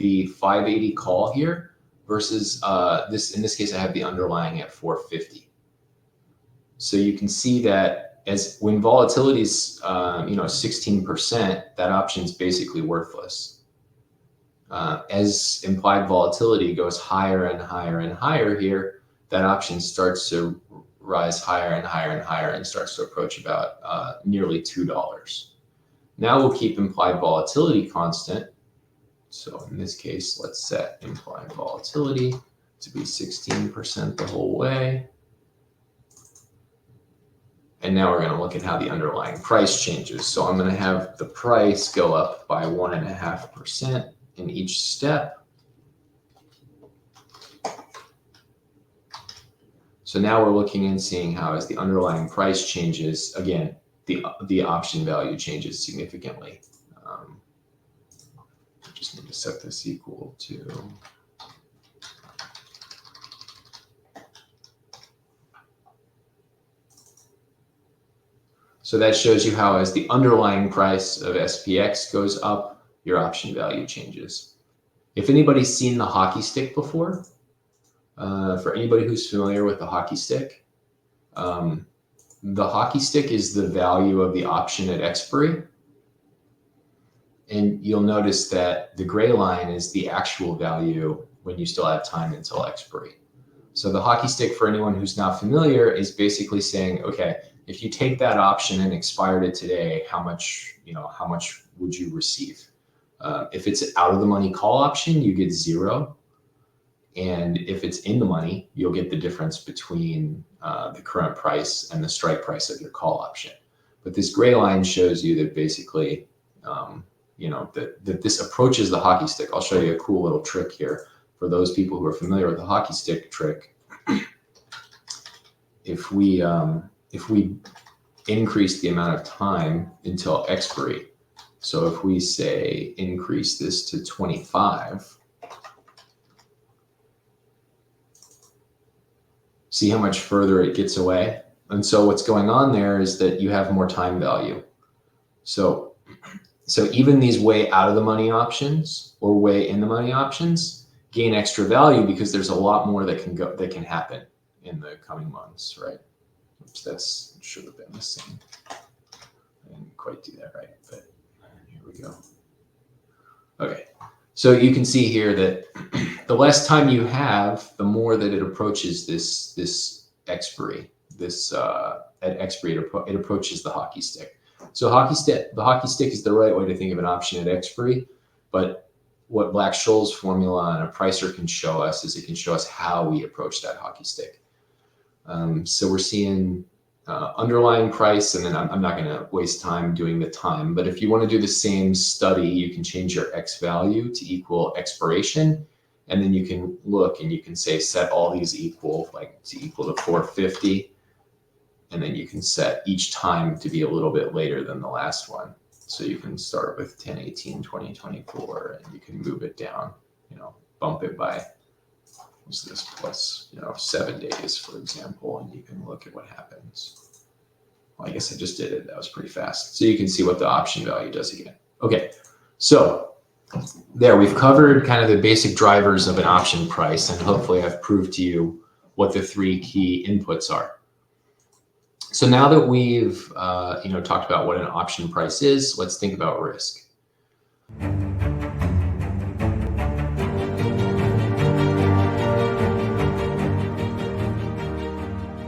the 580 call here versus in this case, I have the underlying at 450. So you can see that when volatility is 16%, that option is basically worthless. As implied volatility goes higher and higher and higher here, that option starts to rise higher and higher and higher and starts to approach about nearly $2. Now we'll keep implied volatility constant. So in this case, let's set implied volatility to be 16% the whole way. And now we're going to look at how the underlying price changes. So I'm going to have the price go up by 1.5% in each step. So now we're looking and seeing how as the underlying price changes, again, the option value changes significantly. I just need to set this equal to so that shows you how as the underlying price of SPX goes up, your option value changes. If anybody's seen the hockey stick before, for anybody who's familiar with the hockey stick, the hockey stick is the value of the option at expiry. And you'll notice that the gray line is the actual value when you still have time until expiry. So the hockey stick, for anyone who's not familiar, is basically saying, okay, if you take that option and expired it today, how much would you receive? If it's out of the money call option, you get 0. And if it's in the money, you'll get the difference between the current price and the strike price of your call option. But this gray line shows you that basically, that this approaches the hockey stick. I'll show you a cool little trick here for those people who are familiar with the hockey stick trick. If we increase the amount of time until expiry, so if we say increase this to 25, see how much further it gets away? And so what's going on there is that you have more time value. So even these way out of the money options or way in the money options gain extra value because there's a lot more that can happen in the coming months, right? Oops, that should have been the same. I didn't quite do that right, but here we go. Okay, so you can see here that the less time you have, the more that it approaches this expiry. At expiry, it approaches the hockey stick. So the hockey stick is the right way to think of an option at expiry, but what Black-Scholes formula and a pricer can show us is it can show us how we approach that hockey stick. So we're seeing underlying price, and then I'm not going to waste time doing the time, but if you want to do the same study, you can change your X value to equal expiration, and then you can look and you can say set all these equal, like to equal to 450, and then you can set each time to be a little bit later than the last one. So you can start with 10/18/2024, and you can move it down, bump it by, what's this, plus 7 days, for example, and you can look at what happens. Well, I guess I just did it. That was pretty fast. So you can see what the option value does again. Okay, so there we've covered kind of the basic drivers of an option price, and hopefully I've proved to you what the 3 key inputs are. So now that we've talked about what an option price is, let's think about risk.